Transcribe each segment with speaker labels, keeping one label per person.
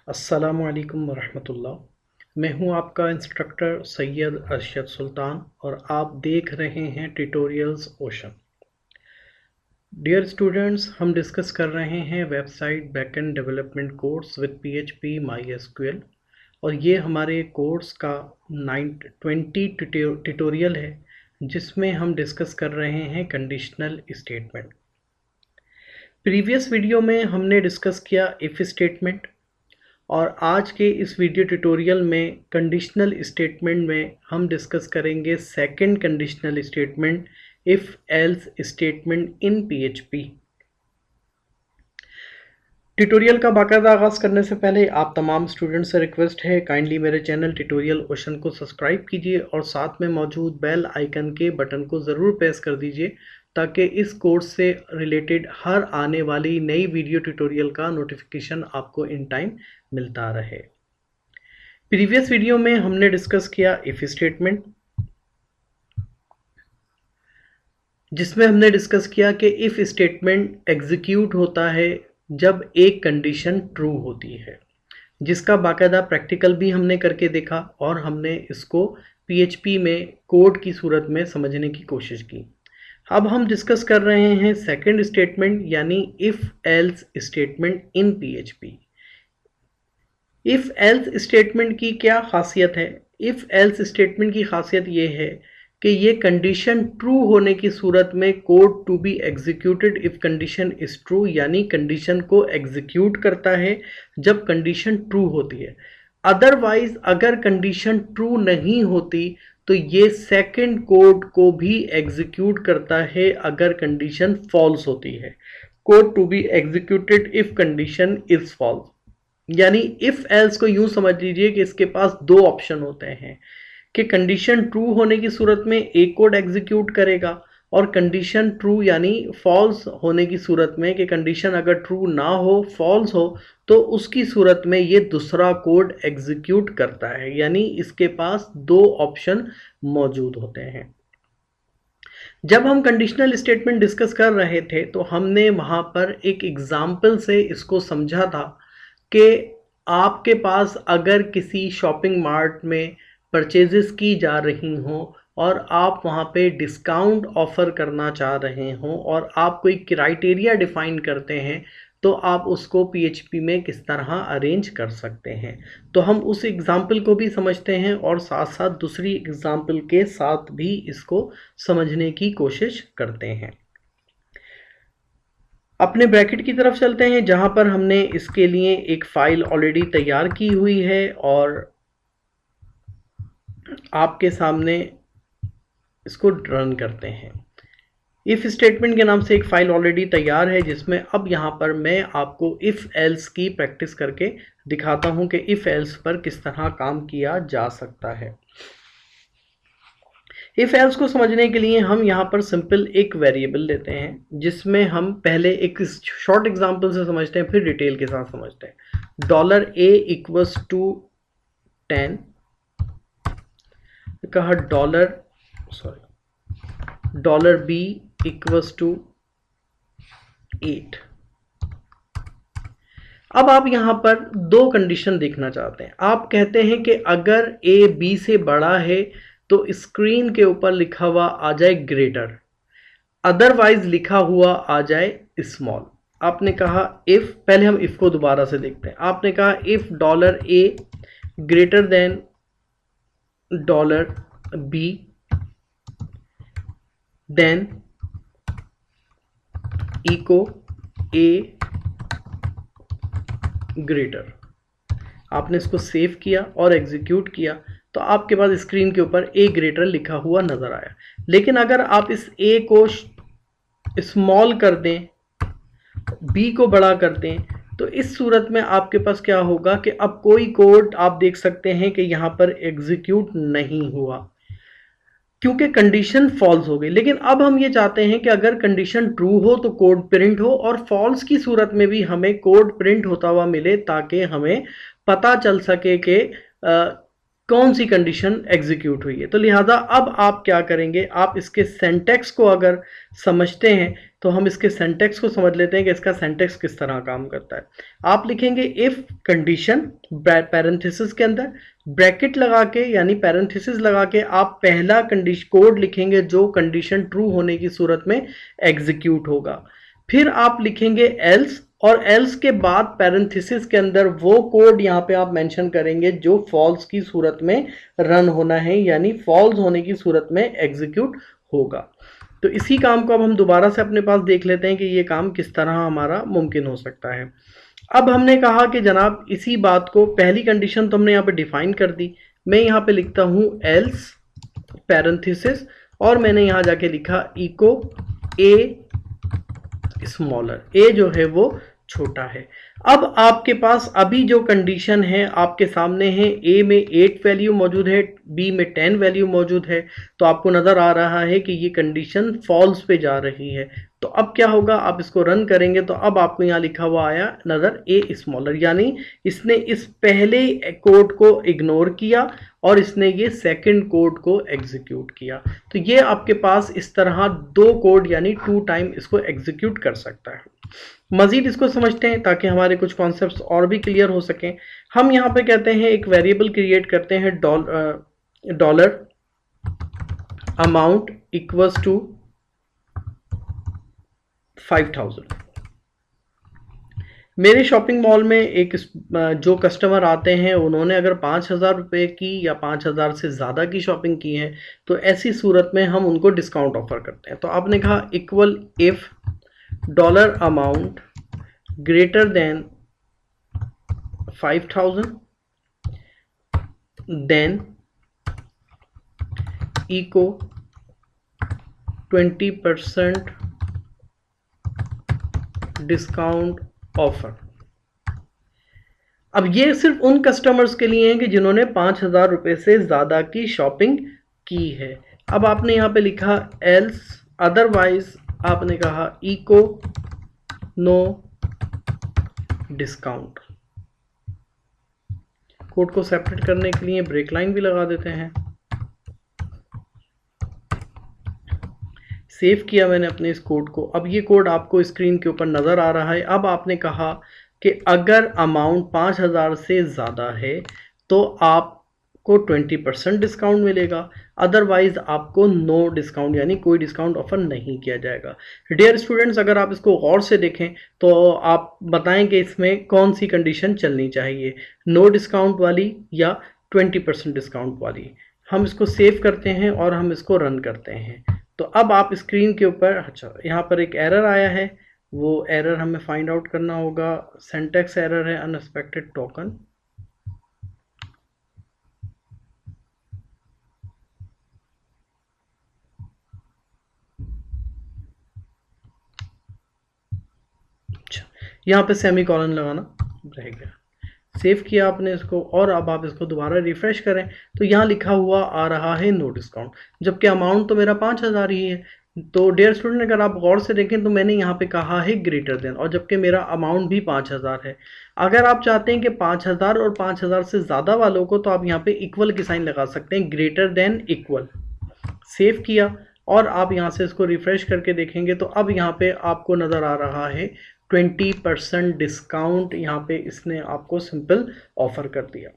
Speaker 1: अस्सलामुअलैकुम वरहमतुल्लाह। मैं हूं आपका इंस्ट्रक्टर सैयद अरशद सुल्तान और आप देख रहे हैं ट्यूटोरियल्स ओशन। डियर स्टूडेंट्स, हम डिस्कस कर रहे हैं website backend development course with PHP माई और ये हमारे कोर्स का 20 ट्यूटोरियल है जिसमें हम डिस्कस कर रहे हैं कंडीशनल स्टेटमेंट। प्रीवियस वीडियो में हमने डिस्कस किया इफ़ स्टेटमेंट और आज के इस वीडियो ट्यूटोरियल में कंडीशनल स्टेटमेंट में हम डिस्कस करेंगे second conditional statement if else statement in PHP. Tutorial का बाकायदा आगाज़ करने से पहले आप तमाम स्टूडेंट्स से रिक्वेस्ट है काइंडली मेरे चैनल ट्यूटोरियल ओशन को सब्सक्राइब कीजिए और साथ में मौजूद बेल आइकन के बटन को ज़रूर प्रेस कर दीजिए ताकि इस कोर्स से रिलेटेड हर आने वाली नई वीडियो ट्यूटोरियल का नोटिफिकेशन आपको इन टाइम मिलता रहे। प्रीवियस वीडियो में हमने डिस्कस किया इफ स्टेटमेंट, जिसमें हमने डिस्कस किया कि इफ स्टेटमेंट एग्जीक्यूट होता है जब एक कंडीशन ट्रू होती है, जिसका बाकायदा प्रैक्टिकल भी हमने करके देखा और हमने इसको पीएचपी में कोड की सूरत में समझने की कोशिश की। अब हम डिस्कस कर रहे हैं सेकंड स्टेटमेंट यानी if else statement in PHP. If else statement की क्या खासियत है? इफ एल्स स्टेटमेंट की खासियत ये है कि ये कंडीशन ट्रू होने की सूरत में code to be executed if condition is true, यानी कंडीशन को एग्जीक्यूट करता है जब कंडीशन ट्रू होती है। अदरवाइज अगर कंडीशन ट्रू नहीं होती तो ये सेकंड कोड को भी एग्जीक्यूट करता है अगर कंडीशन फॉल्स होती है। Code to be executed if condition is false, यानी इफ एल्स को यूं समझ लीजिए कि इसके पास दो ऑप्शन होते हैं कि कंडीशन ट्रू होने की सूरत में एक कोड एग्जीक्यूट करेगा और कंडीशन ट्रू यानी फॉल्स होने की सूरत में कि कंडीशन अगर ट्रू ना हो, फॉल्स हो, तो उसकी सूरत में ये दूसरा कोड एग्जीक्यूट करता है। यानी इसके पास दो ऑप्शन मौजूद होते हैं। जब हम कंडीशनल स्टेटमेंट डिस्कस कर रहे थे तो हमने वहां पर एक एग्जाम्पल से इसको समझा था कि आपके पास अगर किसी शॉपिंग मार्ट में परचेजेस की जा रही हों और आप वहाँ पे डिस्काउंट ऑफ़र करना चाह रहे हों और आप कोई क्राइटेरिया डिफ़ाइन करते हैं तो आप उसको पीएचपी में किस तरह अरेंज कर सकते हैं। तो हम उस एग्ज़ाम्पल को भी समझते हैं और साथ साथ दूसरी एग्ज़ाम्पल के साथ भी इसको समझने की कोशिश करते हैं। अपने ब्रैकेट की तरफ चलते हैं जहाँ पर हमने इसके लिए एक फ़ाइल ऑलरेडी तैयार की हुई है और आपके सामने इसको रन करते हैं। इफ़ स्टेटमेंट के नाम से एक फ़ाइल ऑलरेडी तैयार है जिसमें अब यहाँ पर मैं आपको इफ़ एल्स की प्रैक्टिस करके दिखाता हूँ कि इफ़ एल्स पर किस तरह काम किया जा सकता है। इफ़ एल्स को समझने के लिए हम यहाँ पर सिंपल एक वेरिएबल लेते हैं जिसमें हम पहले एक शॉर्ट एग्जांपल से समझते हैं फिर डिटेल के साथ समझते हैं। $a इक्वल्स टू 10 कहा $b इक्वल्स टू 8। अब आप यहाँ पर दो कंडीशन देखना चाहते हैं। आप कहते हैं कि अगर a b से बड़ा है तो स्क्रीन के ऊपर लिखा हुआ आ जाए ग्रेटर, अदरवाइज लिखा हुआ आ जाए स्मॉल। आपने कहा इफ, पहले हम इफ को दोबारा से देखते हैं। आपने कहा if $a greater than $b then echo a greater. आपने इसको सेव किया और एग्जीक्यूट किया तो आपके पास स्क्रीन के ऊपर a ग्रेटर लिखा हुआ नजर आया। लेकिन अगर आप इस a को स्मॉल कर दें, b को बड़ा कर दें, तो इस सूरत में आपके पास क्या होगा कि अब कोई कोड आप देख सकते हैं कि यहाँ पर एग्जीक्यूट नहीं हुआ क्योंकि कंडीशन फॉल्स हो गई। लेकिन अब हम ये चाहते हैं कि अगर कंडीशन ट्रू हो तो कोड प्रिंट हो और फॉल्स की सूरत में भी हमें कोड प्रिंट होता हुआ मिले ताकि हमें पता चल सके कि कौन सी कंडीशन एग्जीक्यूट हुई है। तो लिहाजा अब आप क्या करेंगे, आप इसके सिंटैक्स को अगर समझते हैं तो हम इसके सिंटैक्स को समझ लेते हैं कि इसका सिंटैक्स किस तरह काम करता है। आप लिखेंगे इफ कंडीशन पैरेंथेसिस के अंदर ब्रैकेट लगा के यानी पैरेंथेसिस लगा के आप पहला कंडीशन कोड लिखेंगे जो कंडीशन ट्रू होने की सूरत में एग्जीक्यूट होगा। फिर आप लिखेंगे एल्स, और एल्स के बाद पैरेंथेसिस के अंदर वो कोड यहाँ पे आप मेंशन करेंगे जो फॉल्स की सूरत में रन होना है यानी फॉल्स होने की सूरत में एग्जीक्यूट होगा। तो इसी काम को अब हम दोबारा से अपने पास देख लेते हैं कि ये काम किस तरह हमारा मुमकिन हो सकता है। अब हमने कहा कि जनाब इसी बात को, पहली कंडीशन तो हमने यहाँ पे डिफाइन कर दी। मैं यहाँ पे लिखता हूँ एल्स पैरेंथेसिस और मैंने यहाँ जाके लिखा इको ए स्मॉलर, ए जो है वो छोटा है। अब आपके पास अभी जो कंडीशन है आपके सामने है, ए में 8 वैल्यू मौजूद है, बी में 10 वैल्यू मौजूद है, तो आपको नज़र आ रहा है कि ये कंडीशन फॉल्स पे जा रही है। तो अब क्या होगा, आप इसको रन करेंगे तो अब आपको यहाँ लिखा हुआ आया नज़र ए स्मॉलर, यानी इसने इस पहले कोड को इग्नोर किया और इसने ये सेकंड कोड को एग्जीक्यूट किया। तो ये आपके पास इस तरह दो कोड यानी 2 टाइम इसको एग्जीक्यूट कर सकता है। मजीद इसको समझते हैं ताकि हमारे कुछ कॉन्सेप्ट्स और भी क्लियर हो सकें। हम यहाँ पे कहते हैं एक वेरिएबल क्रिएट करते हैं डॉलर अमाउंट इक्वल्स टू 5000। मेरे शॉपिंग मॉल में एक जो कस्टमर आते हैं उन्होंने अगर 5000 रुपये की या 5000 से ज़्यादा की शॉपिंग की है तो ऐसी सूरत में हम उनको डिस्काउंट ऑफर करते हैं। तो आपने कहा equal if dollar amount greater than 5000 then echo 20% discount offer. अब ये सिर्फ उन कस्टमर्स के लिए है कि जिन्होंने 5000 रुपये से ज़्यादा की शॉपिंग की है। अब आपने यहाँ पे लिखा एल्स अदरवाइज आपने कहा इको नो डिस्काउंट। कोड को सेपरेट करने के लिए ब्रेक लाइन भी लगा देते हैं। सेव किया मैंने अपने इस कोड को। अब ये कोड आपको स्क्रीन के ऊपर नज़र आ रहा है। अब आपने कहा कि अगर अमाउंट 5000 से ज़्यादा है तो आपको 20% डिस्काउंट मिलेगा, अदरवाइज आपको नो डिस्काउंट यानी कोई डिस्काउंट ऑफर नहीं किया जाएगा। डियर स्टूडेंट्स, अगर आप इसको गौर से देखें तो आप बताएं कि इसमें कौन सी कंडीशन चलनी चाहिए, नो डिस्काउंट वाली या 20% डिस्काउंट वाली। हम इसको सेव करते हैं और हम इसको रन करते हैं। तो अब आप स्क्रीन के ऊपर, अच्छा यहाँ पर एक एरर आया है, वो एरर हमें फाइंड आउट करना होगा। सिंटैक्स एरर है अनएक्सपेक्टेड टोकन। अच्छा, यहाँ पे सेमीकोलन लगाना रह गया। सेव किया आपने इसको और अब आप इसको दोबारा रिफ्रेश करें तो यहाँ लिखा हुआ आ रहा है नो डिस्काउंट, जबकि अमाउंट तो मेरा 5000 ही है। तो डियर स्टूडेंट, अगर आप गौर से देखें तो मैंने यहाँ पे कहा है ग्रेटर देन, और जबकि मेरा अमाउंट भी 5000 है। अगर आप चाहते हैं कि 5000 और 5000 से ज़्यादा वालों को, तो आप यहाँ पे इक्वल की साइन लगा सकते हैं, ग्रेटर देन इक्वल। सेव किया और आप यहाँ से इसको रिफ्रेश करके देखेंगे तो अब यहाँ पे आपको नज़र आ रहा है 20% डिस्काउंट। यहाँ पे इसने आपको सिंपल ऑफर कर दिया।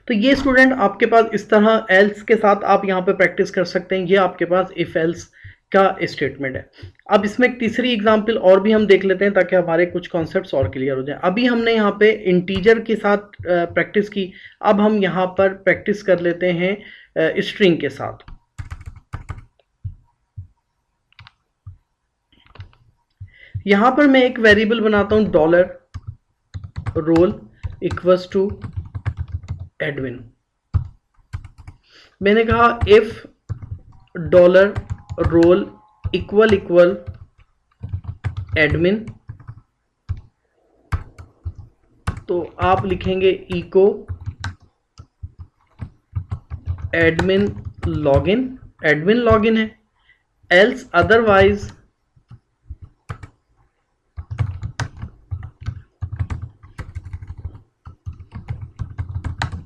Speaker 1: तो ये स्टूडेंट आपके पास इस तरह एल्स के साथ आप यहाँ पे प्रैक्टिस कर सकते हैं। ये आपके पास इफ एल्स का स्टेटमेंट है। अब इसमें एक तीसरी एग्जांपल और भी हम देख लेते हैं ताकि हमारे कुछ कॉन्सेप्ट्स और क्लियर हो जाए। अभी हमने यहाँ पे इंटीजर के साथ प्रैक्टिस की, अब हम यहाँ पर प्रैक्टिस कर लेते हैं स्ट्रिंग के साथ। यहाँ पर मैं एक वेरिएबल बनाता हूँ dollar role equals to admin. मैंने कहा if dollar role equal admin, तो आप लिखेंगे echo admin login. Admin login है। Else otherwise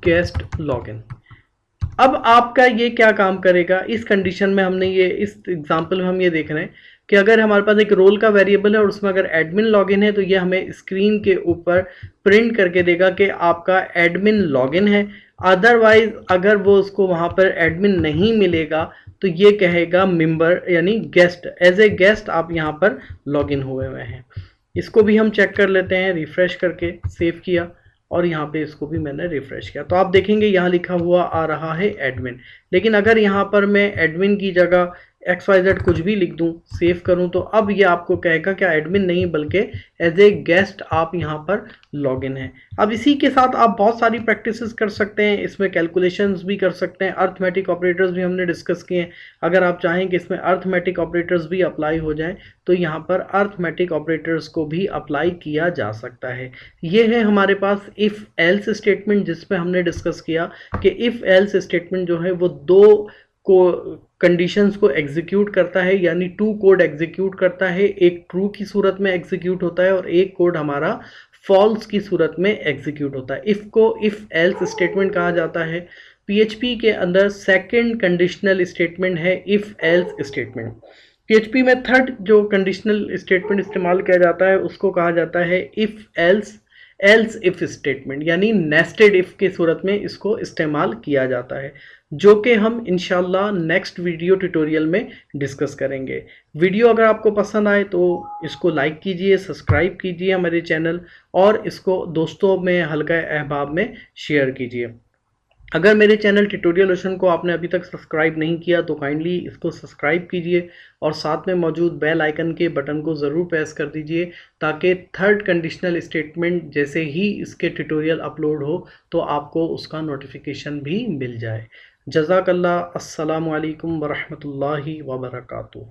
Speaker 1: guest login. अब आपका ये क्या काम करेगा, इस कंडीशन में हमने ये इस एग्जांपल में हम ये देख रहे हैं कि अगर हमारे पास एक रोल का वेरिएबल है और उसमें अगर एडमिन लॉगिन है तो ये हमें स्क्रीन के ऊपर प्रिंट करके देगा कि आपका एडमिन लॉगिन है। अदरवाइज अगर वो उसको वहाँ पर एडमिन नहीं मिलेगा तो ये कहेगा मेंबर यानी गेस्ट, एज ए गेस्ट आप यहाँ पर लॉगिन हुए हैं। इसको भी हम चेक कर लेते हैं, रिफ्रेश करके सेव किया और यहाँ पे इसको भी मैंने रिफ्रेश किया तो आप देखेंगे यहाँ लिखा हुआ आ रहा है एडमिन। लेकिन अगर यहाँ पर मैं एडमिन की जगह XYZ कुछ भी लिख दूं, सेव करूं, तो अब ये आपको कहेगा क्या एडमिन नहीं बल्कि एज ए गेस्ट आप यहाँ पर लॉगिन है। अब इसी के साथ आप बहुत सारी प्रैक्टिसेस कर सकते हैं, इसमें कैलकुलेशंस भी कर सकते हैं, अर्थमेटिक ऑपरेटर्स भी हमने डिस्कस किए हैं। अगर आप चाहें कि इसमें अर्थमेटिक ऑपरेटर्स भी अप्लाई हो जाएं तो यहाँ पर अर्थमेटिक ऑपरेटर्स को भी अप्लाई किया जा सकता है। ये है हमारे पास इफ़ एल्स स्टेटमेंट, जिसमें हमने डिस्कस किया कि इफ़ एल्स स्टेटमेंट जो है वो दो को कंडीशंस को एग्जीक्यूट करता है, यानी टू कोड एग्जीक्यूट करता है। एक ट्रू की सूरत में एग्जीक्यूट होता है और एक कोड हमारा फॉल्स की सूरत में एग्जीक्यूट होता है। इफ को इफ एल्स स्टेटमेंट कहा जाता है। पीएचपी के अंदर सेकंड कंडीशनल स्टेटमेंट है इफ एल्स स्टेटमेंट। पीएचपी में थर्ड जो कंडीशनल स्टेटमेंट इस्तेमाल किया जाता है उसको कहा जाता है if else else if statement, यानी नेस्टेड इफ के सूरत में इसको इस्तेमाल किया जाता है, जो कि हम इंशाल्लाह नेक्स्ट वीडियो ट्यूटोरियल में डिस्कस करेंगे। वीडियो अगर आपको पसंद आए तो इसको लाइक कीजिए, सब्सक्राइब कीजिए हमारे चैनल और इसको दोस्तों में हल्का अहबाब में शेयर कीजिए। अगर मेरे चैनल ट्यूटोरियल ओशन को आपने अभी तक सब्सक्राइब नहीं किया तो काइंडली इसको सब्सक्राइब कीजिए और साथ में मौजूद बेल आइकन के बटन को ज़रूर प्रेस कर दीजिए ताकि थर्ड कंडीशनल स्टेटमेंट जैसे ही इसके ट्यूटोरियल अपलोड हो तो आपको उसका नोटिफिकेशन भी मिल जाए। जज़ाकल्लाह। अस्सलामु अलैकुम वरहमतुल्लाहि वबरकातुहू।